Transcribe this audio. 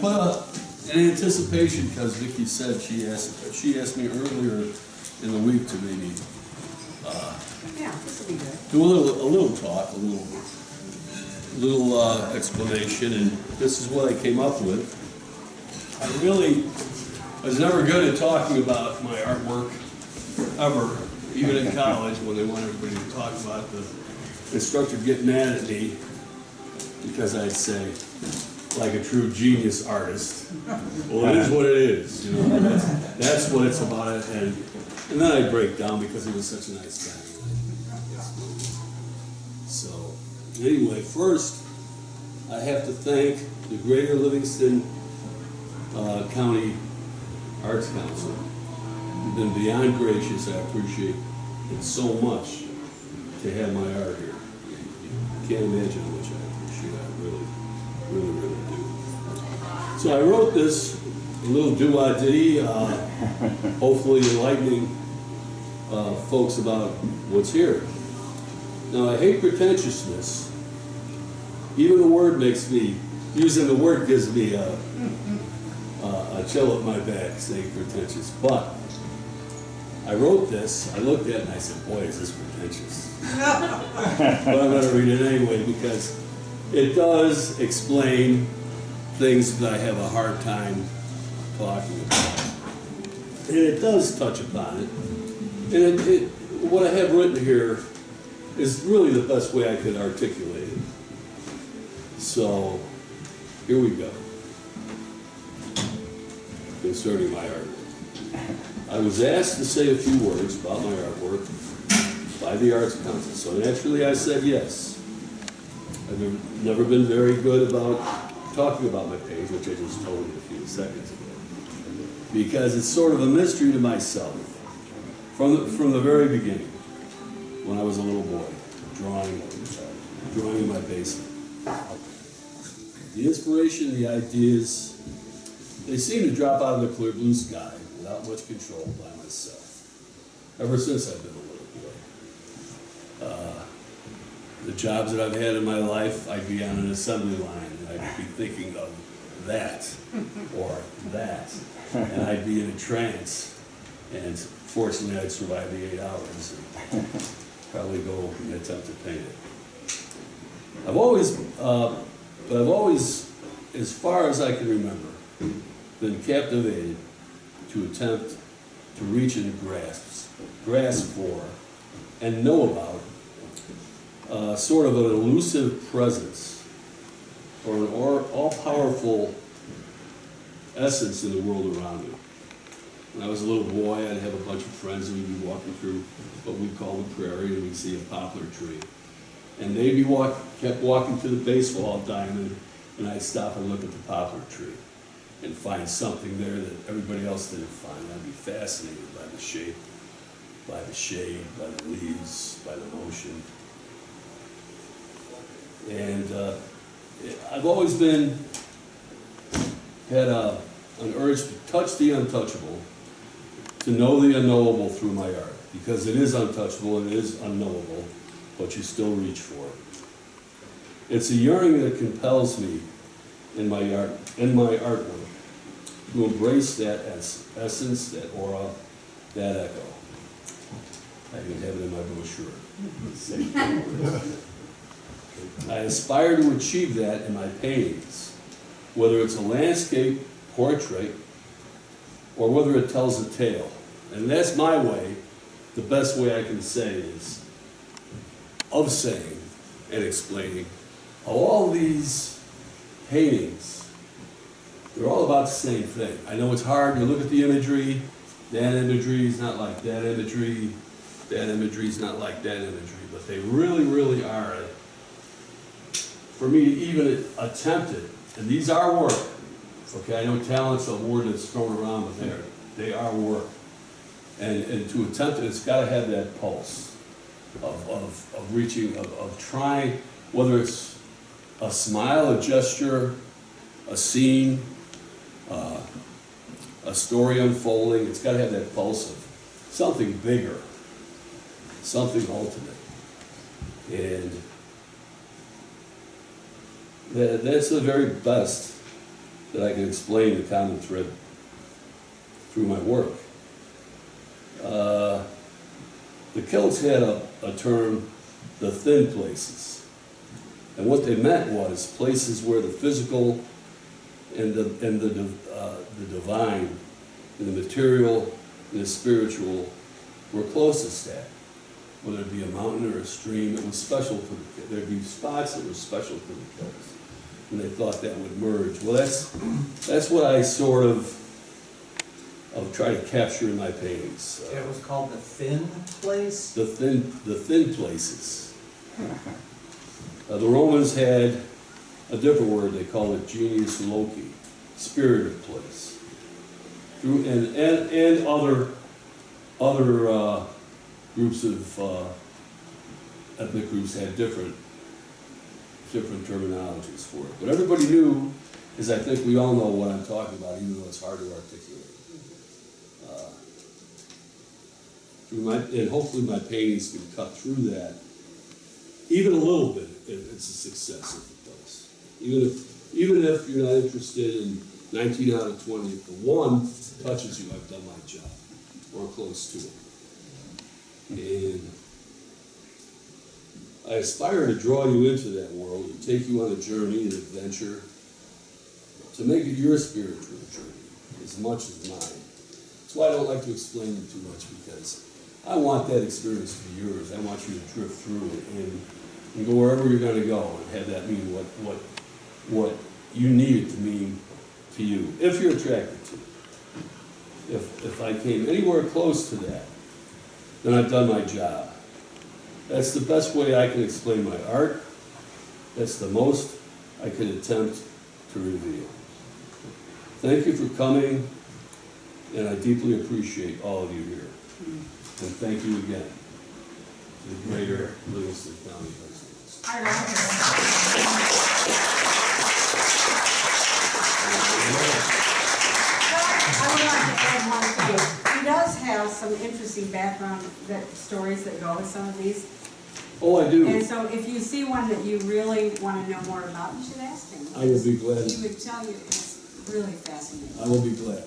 in anticipation, because Vicki said she asked me earlier in the week to maybe Yeah, this will be good. do a little talk, a little explanation, and this is what I came up with. I was never good at talking about my artwork ever, even in college when they want everybody to talk about it. The instructor would get mad at me because I'd say, like a true genius artist. Well, it is what it is, you know. That's what it's about, and then I'd break down because it was such a nice time. So, anyway, first, I have to thank the Greater Livingston County Arts Council. You've been beyond gracious. I appreciate it so much to have my art here. You can't imagine how much I appreciate it. I really do. So I wrote this little doo-wah-ditty, hopefully enlightening folks about what's here. Now, I hate pretentiousness. Even the word makes me, using the word gives me a chill up my back, saying pretentious. But I wrote this, I looked at it and I said, boy, is this pretentious. But I'm going to read it anyway because it does explain things that I have a hard time talking about. And it does touch upon it. And what I have written here is really the best way I could articulate it. So, here we go. Concerning my artwork. I was asked to say a few words about my artwork by the Arts Council, so naturally I said yes. I've never been very good about talking about my page, which I just told you a few seconds ago, because it's sort of a mystery to myself from the very beginning, when I was a little boy, drawing in my basement. The inspiration, the ideas, they seem to drop out of the clear blue sky without much control by myself, ever since I've been a little boy. The jobs that I've had in my life, I'd be on an assembly line, and I'd be thinking of that, or that, and I'd be in a trance, and fortunately I'd survive the 8 hours, and probably go and attempt to paint it. I've always, as far as I can remember, been captivated to attempt to reach and grasp for, and know about sort of an elusive presence or an all-powerful essence in the world around me. When I was a little boy, I'd have a bunch of friends and we'd be walking through what we call the prairie, and we'd see a poplar tree. And they'd be kept walking to the baseball diamond, and I'd stop and look at the poplar tree and find something there that everybody else didn't find. I'd be fascinated by the shape, by the shade, by the leaves, by the motion. And I've always had an urge to touch the untouchable, to know the unknowable through my art, because it is untouchable and it is unknowable, but you still reach for it. It's a yearning that compels me in my artwork to embrace that essence, that aura, that echo. I even have it in my brochure. I aspire to achieve that in my paintings, whether it's a landscape, portrait, or whether it tells a tale. And that's my way, the best way I can say is, of saying and explaining how all these paintings, they're all about the same thing. I know it's hard, you look at the imagery, that imagery is not like that imagery is not like that imagery, but they really, really are, for me to even attempt it, and these are work, okay, I know talent's a word that's thrown around, but they are work. And to attempt it, it's got to have that pulse of reaching, of trying, whether it's a smile, a gesture, a scene, a story unfolding. It's got to have that pulse of something bigger, something ultimate. And that's the very best that I can explain the common thread through my work. The Celts had a term, the thin places. And what they meant was places where the physical and the divine, and the material and the spiritual were closest at. Whether it be a mountain or a stream, it was special for the Celts. There'd be spots that were special for the Celts. And they thought that would merge. Well, that's what I sort of try to capture in my paintings. It was called the thin place? The thin places. The Romans had a different word. They called it genius loci, spirit of place. And other groups of ethnic groups had different terminologies for it. But everybody knew, as I think we all know what I'm talking about, even though it's hard to articulate. And hopefully my paintings can cut through that, even a little bit, if it's a success of the place. Even if you're not interested in 19 out of 20, if the one touches you, I've done my job, or close to it. And I aspire to draw you into that world, to take you on a journey, an adventure, to make it your spiritual journey as much as mine. That's why I don't like to explain it too much, because I want that experience to be yours. I want you to drift through it and go wherever you're going to go and have that mean what you need it to mean to you, if you're attracted to it. If I came anywhere close to that, then I've done my job. That's the best way I can explain my art. That's the most I can attempt to reveal. Thank you for coming, and I deeply appreciate all of you here. And thank you again to the greater Livingston County Arts. I would like to add one thing. He does have some interesting background stories that go with some of these. Oh, I do. And so if you see one that you really want to know more about, you should ask him. I will be glad. He would tell you. It's really fascinating. I will be glad.